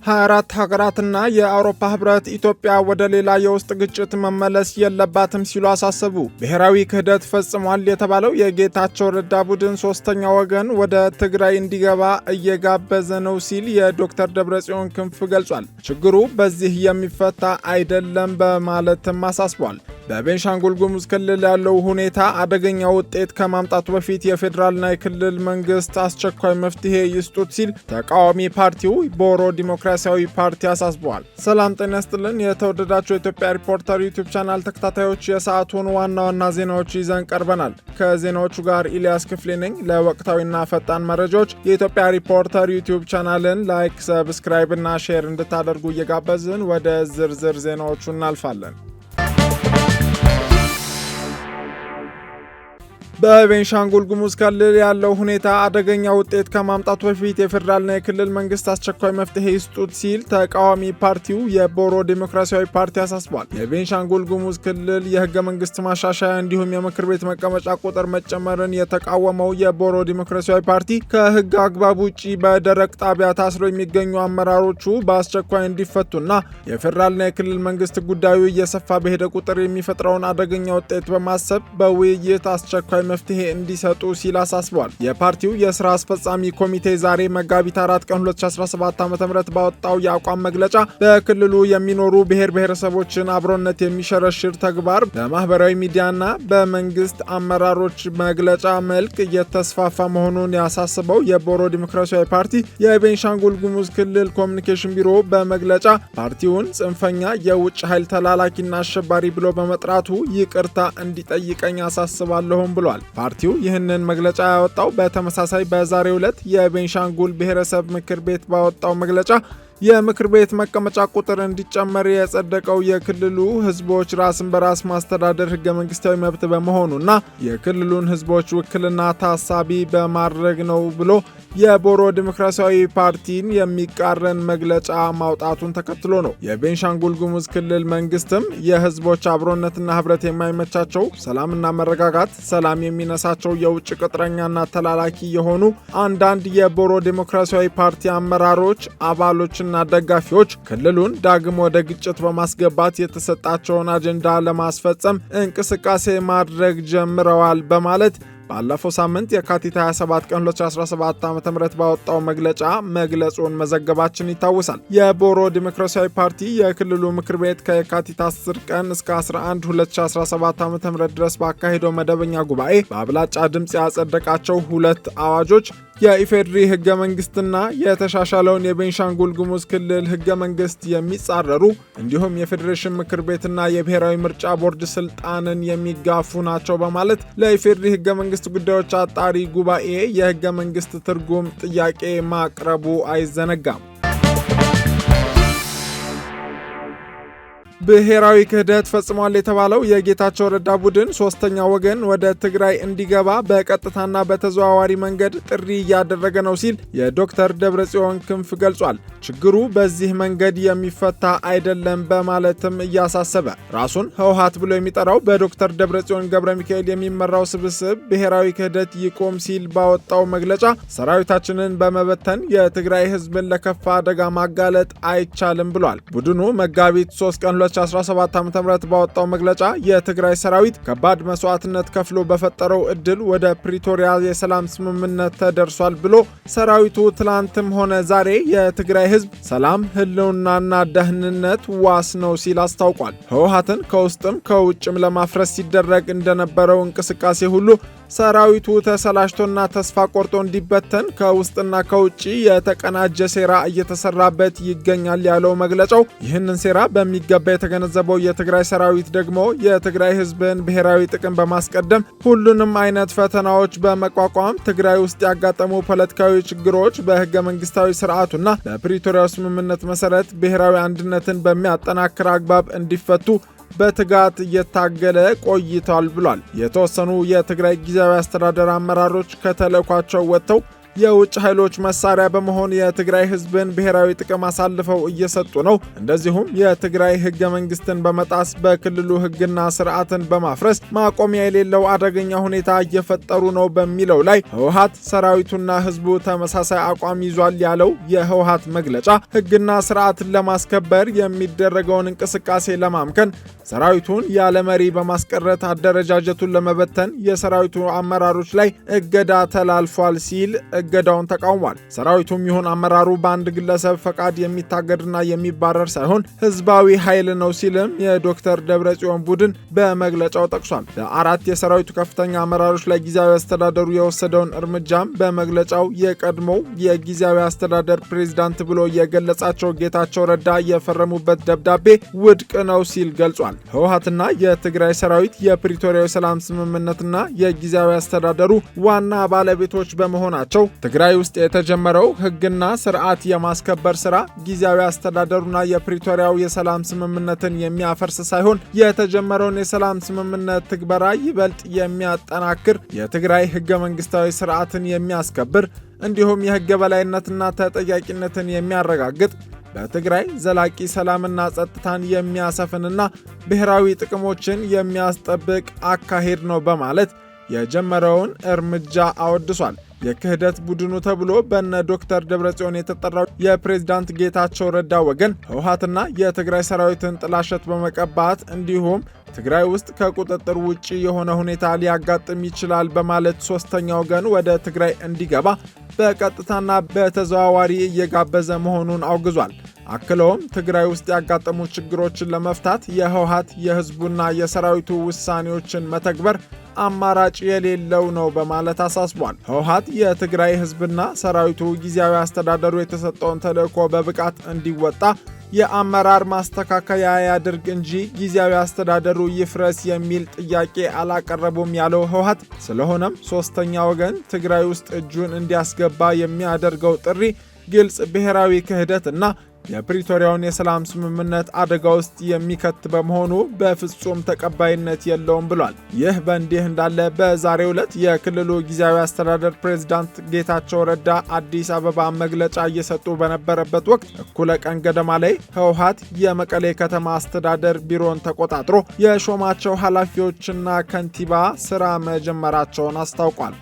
24 ሀገራትና የአውሮፓ ህብረት ኢትዮጵያ ወደ ሌላ የውስጥ ግጭት መመለስ የለባትም ሲሉ አሳሰቡ። ብሔራዊ ክህደት ፈጽሟል የተባለው የጌታቸው ረዳ ቡድን ሶስተኛ ወገን ወደ ትግራይ እንዲገባ እየጋበዘ ነው ሲል የዶክተር ደብረጽዮን ክንፍ ገልጿል። ችግሩ በዚህ የሚፈታ አይደለም በማለትም አሳስቧል። በቤንሻንጉል ጉሙዝ ክልል ያለው ሁኔታ አደገኛ ውጤት ከማምጣቱ በፊት የፌዴራልና የክልል መንግስት አስቸኳይ መፍትሄ ይስጡት ሲል ተቃዋሚ ፓርቲው ቦሮ ዲሞክራሲያዊ ፓርቲ አሳስበዋል። ሰላም ጤና ይስጥልን። የተወደዳችሁ የኢትዮጵያ ሪፖርተር ዩቲዩብ ቻናል ተከታታዮች የሰዓቱን ዋና ዋና ዜናዎች ይዘን ቀርበናል። ከዜናዎቹ ጋር ኢሊያስ ክፍሌ ነኝ። ለወቅታዊና ፈጣን መረጃዎች የኢትዮጵያ ሪፖርተር ዩቲዩብ ቻናልን ላይክ፣ ሰብስክራይብ እና ሼር እንድታደርጉ እየጋበዝን ወደ ዝርዝር ዜናዎቹ እናልፋለን። በቤንሻንጉል ጉሙዝ ክልል ያለው ሁኔታ አደገኛ ውጤት ከማምጣቱ በፊት የፌዴራልና የክልል መንግስት አስቸኳይ መፍትሄ ይስጡት ሲል ተቃዋሚ ፓርቲው የቦሮ ዲሞክራሲያዊ ፓርቲ አሳስቧል። የቤንሻንጉል ጉሙዝ ክልል የህገ መንግስት ማሻሻያ እንዲሁም የምክር ቤት መቀመጫ ቁጥር መጨመርን የተቃወመው የቦሮ ዲሞክራሲያዊ ፓርቲ ከህግ አግባብ ውጪ በደረቅ ጣቢያ ታስረው የሚገኙ አመራሮቹ በአስቸኳይ እንዲፈቱና የፌዴራልና የክልል መንግስት ጉዳዩ እየሰፋ በሄደ ቁጥር የሚፈጥረውን አደገኛ ውጤት በማሰብ በውይይት አስቸኳይ መፍትሄ እንዲሰጡ ሲል አሳስቧል። የፓርቲው የስራ አስፈጻሚ ኮሚቴ ዛሬ መጋቢት 4 ቀን 2017 ዓ.ም ባወጣው የአቋም መግለጫ በክልሉ የሚኖሩ ብሔር ብሔረሰቦችን አብሮነት የሚሸረሽር ተግባር በማህበራዊ ሚዲያና በመንግስት አመራሮች መግለጫ መልክ እየተስፋፋ መሆኑን ያሳስበው የቦሮ ዲሞክራሲያዊ ፓርቲ የቤንሻንጉል ጉሙዝ ክልል ኮሚኒኬሽን ቢሮ በመግለጫ ፓርቲውን ጽንፈኛ የውጭ ኃይል ተላላኪና አሸባሪ ብሎ በመጥራቱ ይቅርታ እንዲጠይቀኝ አሳስባለሁም ብሏል። ፓርቲው ይህንን መግለጫ ያወጣው በተመሳሳይ በዛሬው ዕለት የቤንሻንጉል ብሔረሰብ ምክር ቤት ባወጣው መግለጫ የምክር ቤት መቀመጫ ቁጥር እንዲጨመር የጸደቀው የክልሉ ህዝቦች ራስን በራስ ማስተዳደር ህገ መንግስታዊ መብት በመሆኑና የክልሉን ህዝቦች ውክልና ታሳቢ በማድረግ ነው ብሎ የቦሮ ዲሞክራሲያዊ ፓርቲን የሚቃረን መግለጫ ማውጣቱን ተከትሎ ነው። የቤንሻንጉል ጉሙዝ ክልል መንግስትም የህዝቦች አብሮነትና ህብረት የማይመቻቸው ሰላምና መረጋጋት ሰላም የሚነሳቸው የውጭ ቅጥረኛና ተላላኪ የሆኑ አንዳንድ የቦሮ ዲሞክራሲያዊ ፓርቲ አመራሮች አባሎች እና ደጋፊዎች ክልሉን ዳግም ወደ ግጭት በማስገባት የተሰጣቸውን አጀንዳ ለማስፈጸም እንቅስቃሴ ማድረግ ጀምረዋል በማለት ባለፈው ሳምንት የካቲት 27 ቀን 2017 ዓ.ም ባወጣው መግለጫ መግለጹን መዘገባችን ይታወሳል። የቦሮ ዲሞክራሲያዊ ፓርቲ የክልሉ ምክር ቤት ከየካቲት 10 ቀን እስከ 11 2017 ዓ.ም ድረስ ባካሄደው መደበኛ ጉባኤ በአብላጫ ድምፅ ያጸደቃቸው ሁለት አዋጆች የኢፌድሪ ህገ መንግስትና የተሻሻለውን የቤንሻንጉል ጉሙዝ ክልል ህገ መንግስት የሚጻረሩ እንዲሁም የፌዴሬሽን ምክር ቤትና የብሔራዊ ምርጫ ቦርድ ስልጣንን የሚጋፉ ናቸው በማለት ለኢፌድሪ ህገ መንግስት ጉዳዮች አጣሪ ጉባኤ የህገ መንግስት ትርጉም ጥያቄ ማቅረቡ አይዘነጋም። ብሔራዊ ክህደት ፈጽሟል የተባለው የጌታቸው ረዳ ቡድን ሶስተኛ ወገን ወደ ትግራይ እንዲገባ በቀጥታና በተዘዋዋሪ መንገድ ጥሪ እያደረገ ነው ሲል የዶክተር ደብረጽዮን ክንፍ ገልጿል። ችግሩ በዚህ መንገድ የሚፈታ አይደለም በማለትም እያሳሰበ ራሱን ህወሓት ብሎ የሚጠራው በዶክተር ደብረጽዮን ገብረ ሚካኤል የሚመራው ስብስብ ብሔራዊ ክህደት ይቆም ሲል ባወጣው መግለጫ ሰራዊታችንን በመበተን የትግራይ ህዝብን ለከፋ አደጋ ማጋለጥ አይቻልም ብሏል። ቡድኑ መጋቢት 3 ቀን 2017 ዓ.ም ባወጣው መግለጫ የትግራይ ሰራዊት ከባድ መስዋዕትነት ከፍሎ በፈጠረው እድል ወደ ፕሪቶሪያ የሰላም ስምምነት ተደርሷል ብሎ ሰራዊቱ ትላንትም ሆነ ዛሬ የትግራይ ህዝብ ሰላም፣ ህልውናና ደህንነት ዋስ ነው ሲል አስታውቋል። ህወሓትን ከውስጥም ከውጭም ለማፍረስ ሲደረግ እንደነበረው እንቅስቃሴ ሁሉ ሰራዊቱ ተሰላሽቶና ተስፋ ቆርጦ እንዲበተን ከውስጥና ከውጭ የተቀናጀ ሴራ እየተሰራበት ይገኛል ያለው መግለጫው ይህንን ሴራ በሚገባ የተገነዘበው የትግራይ ሰራዊት ደግሞ የትግራይ ህዝብን ብሔራዊ ጥቅም በማስቀደም ሁሉንም አይነት ፈተናዎች በመቋቋም ትግራይ ውስጥ ያጋጠሙ ፖለቲካዊ ችግሮች በህገ መንግስታዊ ስርዓቱና በፕሪቶሪያው ስምምነት መሰረት ብሔራዊ አንድነትን በሚያጠናክር አግባብ እንዲፈቱ በትጋት እየታገለ ቆይቷል ብሏል። የተወሰኑ የትግራይ ጊዜያዊ አስተዳደር አመራሮች ከተልዕኳቸው ወጥተው የውጭ ኃይሎች መሳሪያ በመሆን የትግራይ ህዝብን ብሔራዊ ጥቅም አሳልፈው እየሰጡ ነው፣ እንደዚሁም የትግራይ ህገ መንግስትን በመጣስ በክልሉ ህግና ስርዓትን በማፍረስ ማቆሚያ የሌለው አደገኛ ሁኔታ እየፈጠሩ ነው በሚለው ላይ ህወሓት ሰራዊቱና ህዝቡ ተመሳሳይ አቋም ይዟል ያለው የህወሓት መግለጫ ህግና ስርዓትን ለማስከበር የሚደረገውን እንቅስቃሴ ለማምከን ሰራዊቱን ያለ መሪ በማስቀረት አደረጃጀቱን ለመበተን የሰራዊቱ አመራሮች ላይ እገዳ ተላልፏል ሲል እገዳውን ተቃውሟል። ሰራዊቱም ይሁን አመራሩ በአንድ ግለሰብ ፈቃድ የሚታገድና የሚባረር ሳይሆን ህዝባዊ ኃይል ነው ሲልም የዶክተር ደብረጽዮን ቡድን በመግለጫው ጠቅሷል። በአራት የሰራዊቱ ከፍተኛ አመራሮች ላይ ጊዜያዊ አስተዳደሩ የወሰደውን እርምጃም በመግለጫው የቀድሞው የጊዜያዊ አስተዳደር ፕሬዝዳንት ብሎ የገለጻቸው ጌታቸው ረዳ የፈረሙበት ደብዳቤ ውድቅ ነው ሲል ገልጿል። ህወሓትና የትግራይ ሰራዊት የፕሪቶሪያው ሰላም ስምምነትና የጊዜያዊ አስተዳደሩ ዋና ባለቤቶች በመሆናቸው ትግራይ ውስጥ የተጀመረው ህግና ስርዓት የማስከበር ስራ ጊዜያዊ አስተዳደሩና የፕሪቶሪያው የሰላም ስምምነትን የሚያፈርስ ሳይሆን የተጀመረውን የሰላም ስምምነት ትግበራ ይበልጥ የሚያጠናክር የትግራይ ህገ መንግስታዊ ስርዓትን የሚያስከብር እንዲሁም የህግ የበላይነትና ተጠያቂነትን የሚያረጋግጥ በትግራይ ዘላቂ ሰላምና ጸጥታን የሚያሰፍንና ብሔራዊ ጥቅሞችን የሚያስጠብቅ አካሄድ ነው በማለት የጀመረውን እርምጃ አወድሷል። የክህደት ቡድኑ ተብሎ በነ ዶክተር ደብረጽዮን የተጠራው የፕሬዝዳንት ጌታቸው ረዳ ወገን ህወሓትና የትግራይ ሰራዊትን ጥላሸት በመቀባት እንዲሁም ትግራይ ውስጥ ከቁጥጥር ውጪ የሆነ ሁኔታ ሊያጋጥም ይችላል በማለት ሶስተኛ ወገን ወደ ትግራይ እንዲገባ በቀጥታና በተዘዋዋሪ እየጋበዘ መሆኑን አውግዟል። አክለውም ትግራይ ውስጥ ያጋጠሙ ችግሮችን ለመፍታት የህወሓት የህዝቡና የሰራዊቱ ውሳኔዎችን መተግበር አማራጭ የሌለው ነው በማለት አሳስቧል። ህወሓት የትግራይ ህዝብና ሰራዊቱ ጊዜያዊ አስተዳደሩ የተሰጠውን ተልዕኮ በብቃት እንዲወጣ የአመራር ማስተካከያ ያድርግ እንጂ ጊዜያዊ አስተዳደሩ ይፍረስ የሚል ጥያቄ አላቀረቡም ያለው ህወሓት፣ ስለሆነም ሶስተኛ ወገን ትግራይ ውስጥ እጁን እንዲያስገባ የሚያደርገው ጥሪ ግልጽ ብሔራዊ ክህደት እና የፕሪቶሪያውን የሰላም ስምምነት አደጋ ውስጥ የሚከት በመሆኑ በፍጹም ተቀባይነት የለውም ብሏል። ይህ በእንዲህ እንዳለ በዛሬው ዕለት የክልሉ ጊዜያዊ አስተዳደር ፕሬዝዳንት ጌታቸው ረዳ አዲስ አበባ መግለጫ እየሰጡ በነበረበት ወቅት እኩለ ቀን ገደማ ላይ ህወሓት የመቀሌ ከተማ አስተዳደር ቢሮን ተቆጣጥሮ የሾማቸው ኃላፊዎችና ከንቲባ ስራ መጀመራቸውን አስታውቋል።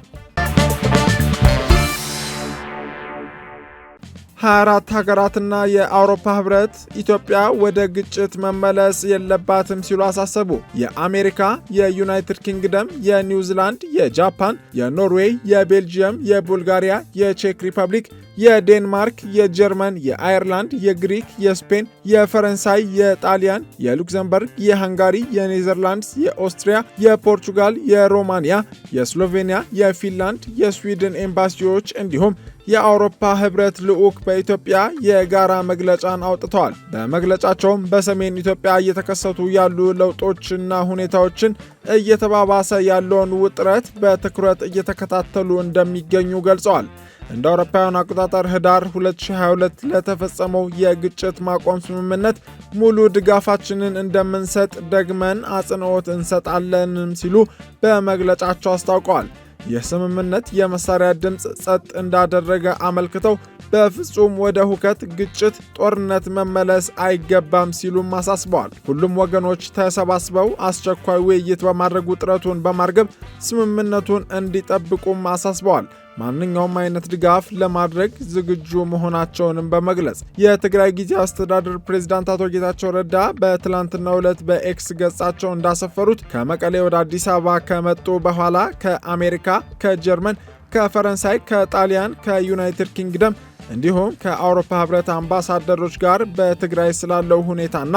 24 ሀገራትና የአውሮፓ ህብረት ኢትዮጵያ ወደ ግጭት መመለስ የለባትም ሲሉ አሳሰቡ። የአሜሪካ፣ የዩናይትድ ኪንግደም፣ የኒውዚላንድ፣ የጃፓን፣ የኖርዌይ፣ የቤልጂየም፣ የቡልጋሪያ፣ የቼክ ሪፐብሊክ፣ የዴንማርክ፣ የጀርመን፣ የአየርላንድ፣ የግሪክ፣ የስፔን፣ የፈረንሳይ፣ የጣሊያን፣ የሉክዘምበርግ፣ የሃንጋሪ፣ የኔዘርላንድስ፣ የኦስትሪያ፣ የፖርቹጋል፣ የሮማኒያ፣ የስሎቬኒያ፣ የፊንላንድ፣ የስዊድን ኤምባሲዎች እንዲሁም የአውሮፓ ህብረት ልዑክ በኢትዮጵያ የጋራ መግለጫን አውጥተዋል። በመግለጫቸውም በሰሜን ኢትዮጵያ እየተከሰቱ ያሉ ለውጦችና ሁኔታዎችን እየተባባሰ ያለውን ውጥረት በትኩረት እየተከታተሉ እንደሚገኙ ገልጸዋል። እንደ አውሮፓውያን አቆጣጠር ህዳር 2022 ለተፈጸመው የግጭት ማቆም ስምምነት ሙሉ ድጋፋችንን እንደምንሰጥ ደግመን አጽንኦት እንሰጣለንም ሲሉ በመግለጫቸው አስታውቀዋል። የስምምነት የመሳሪያ ድምፅ ጸጥ እንዳደረገ አመልክተው በፍጹም ወደ ሁከት፣ ግጭት፣ ጦርነት መመለስ አይገባም ሲሉም አሳስበዋል። ሁሉም ወገኖች ተሰባስበው አስቸኳይ ውይይት በማድረግ ውጥረቱን በማርገብ ስምምነቱን እንዲጠብቁም አሳስበዋል። ማንኛውም አይነት ድጋፍ ለማድረግ ዝግጁ መሆናቸውንም በመግለጽ የትግራይ ጊዜያዊ አስተዳደር ፕሬዝዳንት አቶ ጌታቸው ረዳ በትላንትናው ዕለት በኤክስ ገጻቸው እንዳሰፈሩት ከመቀሌ ወደ አዲስ አበባ ከመጡ በኋላ ከአሜሪካ፣ ከጀርመን፣ ከፈረንሳይ፣ ከጣሊያን፣ ከዩናይትድ ኪንግደም እንዲሁም ከአውሮፓ ህብረት አምባሳደሮች ጋር በትግራይ ስላለው ሁኔታና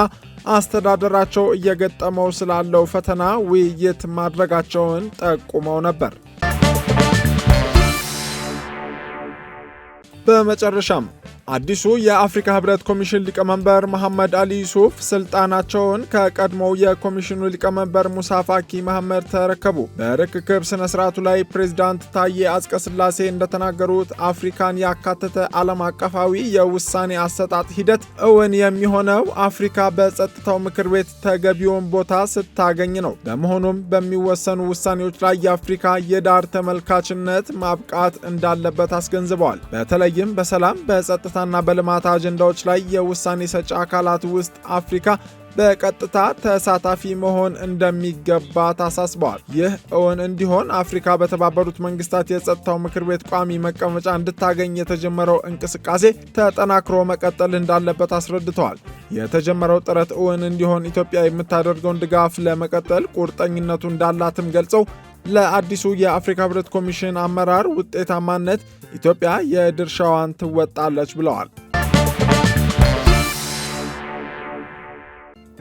አስተዳደራቸው እየገጠመው ስላለው ፈተና ውይይት ማድረጋቸውን ጠቁመው ነበር። በመጨረሻም አዲሱ የአፍሪካ ህብረት ኮሚሽን ሊቀመንበር መሐመድ አሊ ዩሱፍ ስልጣናቸውን ከቀድሞው የኮሚሽኑ ሊቀመንበር ሙሳ ፋኪ መሐመድ ተረከቡ። በርክክብ ስነ ስርዓቱ ላይ ፕሬዝዳንት ታዬ አጽቀሥላሴ እንደተናገሩት አፍሪካን ያካተተ ዓለም አቀፋዊ የውሳኔ አሰጣጥ ሂደት እውን የሚሆነው አፍሪካ በጸጥታው ምክር ቤት ተገቢውን ቦታ ስታገኝ ነው። በመሆኑም በሚወሰኑ ውሳኔዎች ላይ የአፍሪካ የዳር ተመልካችነት ማብቃት እንዳለበት አስገንዝበዋል። በተለይም በሰላም በጸጥታ እና በልማት አጀንዳዎች ላይ የውሳኔ ሰጪ አካላት ውስጥ አፍሪካ በቀጥታ ተሳታፊ መሆን እንደሚገባ ታሳስበዋል። ይህ እውን እንዲሆን አፍሪካ በተባበሩት መንግስታት የጸጥታው ምክር ቤት ቋሚ መቀመጫ እንድታገኝ የተጀመረው እንቅስቃሴ ተጠናክሮ መቀጠል እንዳለበት አስረድተዋል። የተጀመረው ጥረት እውን እንዲሆን ኢትዮጵያ የምታደርገውን ድጋፍ ለመቀጠል ቁርጠኝነቱ እንዳላትም ገልጸው ለአዲሱ የአፍሪካ ህብረት ኮሚሽን አመራር ውጤታማነት ኢትዮጵያ የድርሻዋን ትወጣለች ብለዋል።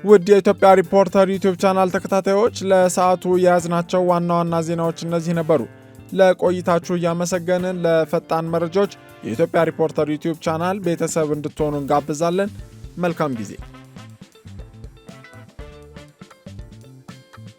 ውድ የኢትዮጵያ ሪፖርተር ዩቲዩብ ቻናል ተከታታዮች ለሰዓቱ የያዝናቸው ዋና ዋና ዜናዎች እነዚህ ነበሩ። ለቆይታችሁ እያመሰገንን ለፈጣን መረጃዎች የኢትዮጵያ ሪፖርተር ዩቲዩብ ቻናል ቤተሰብ እንድትሆኑ እንጋብዛለን። መልካም ጊዜ።